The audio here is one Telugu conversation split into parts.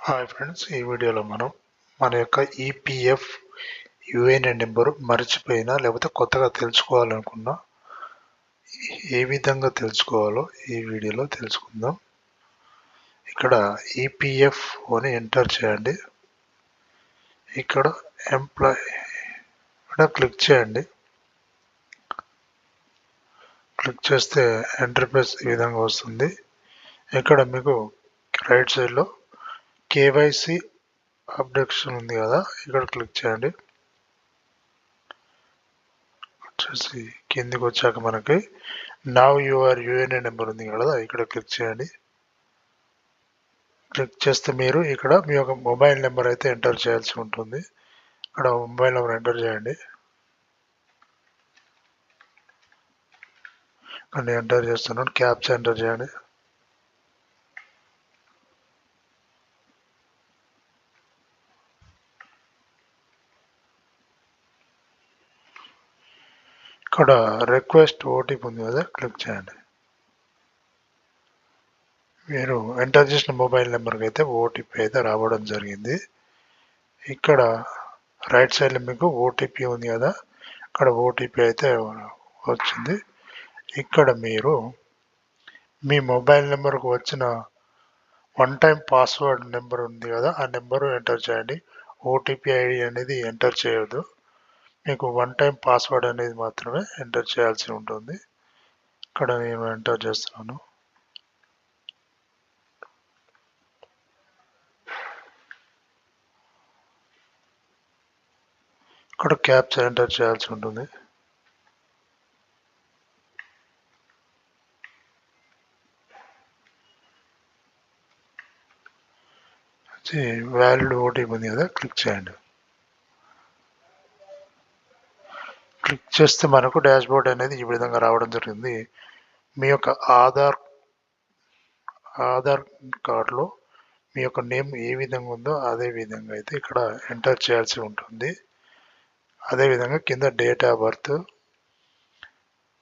హాయ్ ఫ్రెండ్స్, ఈ వీడియోలో మనం మన యొక్క ఈపీఎఫ్ యుఏఎన్ నెంబరు మర్చిపోయినా లేకపోతే కొత్తగా తెలుసుకోవాలనుకున్నా ఏ విధంగా తెలుసుకోవాలో ఈ వీడియోలో తెలుసుకుందాం. ఇక్కడ ఈపీఎఫ్ అని ఎంటర్ చేయండి. ఇక్కడ ఎంప్లాయ్ ఇక్కడ క్లిక్ చేయండి. క్లిక్ చేస్తే ఎంటర్ప్రైజ్ ఈ విధంగా వస్తుంది. ఇక్కడ మీకు రైట్ సైడ్లో కేవైసీ అప్డేషన్ ఉంది కదా, ఇక్కడ క్లిక్ చేయండి. వచ్చేసి కిందికి వచ్చాక మనకి నవ్ యువర్ యుఎన్ నెంబర్ ఉంది కదా, ఇక్కడ క్లిక్ చేయండి. క్లిక్ చేస్తే మీరు ఇక్కడ మీ యొక్క మొబైల్ నెంబర్ అయితే ఎంటర్ చేయాల్సి ఉంటుంది. ఇక్కడ మొబైల్ నెంబర్ ఎంటర్ చేయండి. ఇక్కడ ఎంటర్ చేస్తున్నాను. క్యాప్చా ఎంటర్ చేయండి. ఇక్కడ రిక్వెస్ట్ ఓటీపీ ఉంది కదా, క్లిక్ చేయండి. మీరు ఎంటర్ చేసిన మొబైల్ నెంబర్కి అయితే ఓటీపీ అయితే రావడం జరిగింది. ఇక్కడ రైట్ సైడ్లో మీకు ఓటీపీ ఉంది కదా, ఇక్కడ ఓటీపీ అయితే వచ్చింది. ఇక్కడ మీరు మీ మొబైల్ నెంబర్కు వచ్చిన వన్ టైం పాస్వర్డ్ నెంబర్ ఉంది కదా, ఆ నెంబరు ఎంటర్ చేయండి. ఓటీపీ ఐడి అనేది ఎంటర్ చేయొద్దు. మీకు వన్ టైం పాస్వర్డ్ అనేది మాత్రమే ఎంటర్ చేయాల్సి ఉంటుంది. ఇక్కడ నేను ఎంటర్ చేస్తున్నాను. ఇక్కడ క్యాప్చా ఎంటర్ చేయాల్సి ఉంటుంది. వ్యాలిడ్ ఓటీపీ ఉంది కదా, క్లిక్ చేయండి. క్లిక్ చేస్తే మనకు డాష్ బోర్డ్ అనేది ఈ విధంగా రావడం జరిగింది. మీ యొక్క ఆధార్ కార్డులో మీ యొక్క నేమ్ ఏ విధంగా ఉందో అదే విధంగా అయితే ఇక్కడ ఎంటర్ చేయాల్సి ఉంటుంది. అదేవిధంగా కింద డేట్ ఆఫ్ బర్త్,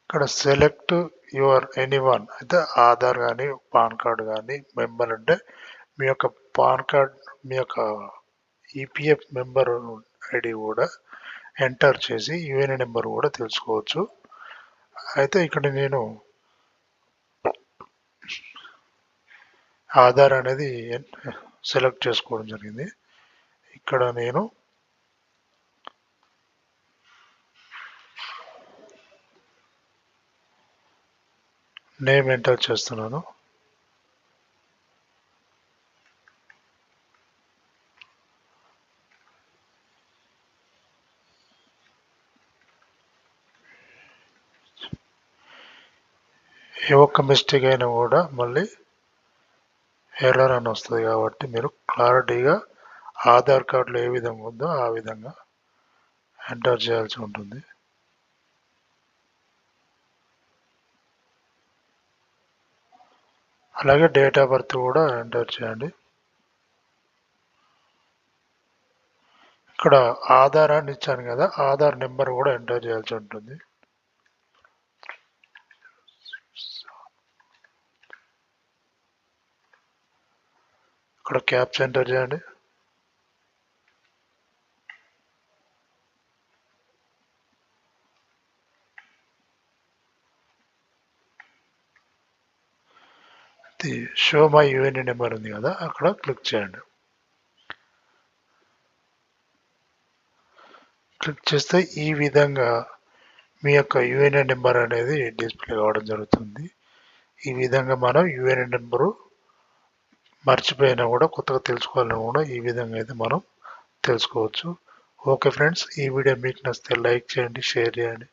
ఇక్కడ సెలెక్ట్ యువర్ ఎనీవన్ అయితే ఆధార్ కానీ పాన్ కార్డు కానీ మెంబర్ అంటే మీ యొక్క పాన్ కార్డ్ మీ యొక్క ఈపీఎఫ్ మెంబర్ ఐడి కూడా ఎంటర్ చేసి యుఎన్ నెంబర్ కూడా తెలుసుకోవచ్చు. అయితే ఇక్కడ నేను ఆధార్ అనేది సెలెక్ట్ చేసుకోవడం జరిగింది. ఇక్కడ నేను నేమ్ ఎంటర్ చేస్తున్నాను. ఏ ఒక్క మిస్టేక్ అయినా కూడా మళ్ళీ ఎర్రర్ అని వస్తుంది. కాబట్టి మీరు క్లారిటీగా ఆధార్ కార్డులో ఏ విధంగా ఉందో ఆ విధంగా ఎంటర్ చేయాల్సి ఉంటుంది. అలాగే డేట్ ఆఫ్ బర్త్ కూడా ఎంటర్ చేయండి. ఇక్కడ ఆధార్ అని ఇచ్చాను కదా, ఆధార్ నెంబర్ కూడా ఎంటర్ చేయాల్సి ఉంటుంది. ఇక్కడ క్యాప్చా ఎంటర్ చేయండి. షో మై యుఎన్ నెంబర్ ఉంది కదా, అక్కడ క్లిక్ చేయండి. క్లిక్ చేస్తే ఈ విధంగా మీ యొక్క యుఎన్ నెంబర్ అనేది డిస్ప్లే కావడం జరుగుతుంది. ఈ విధంగా మనం యుఎన్ నెంబరు మర్చిపోయినా కూడా కొత్తగా తెలుసుకోవాలని కూడా ఈ విధంగా అయితే మనం తెలుసుకోవచ్చు. ఓకే ఫ్రెండ్స్, ఈ వీడియో మీకు నచ్చితే లైక్ చేయండి, షేర్ చేయండి,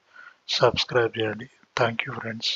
సబ్స్క్రైబ్ చేయండి. Thank you friends.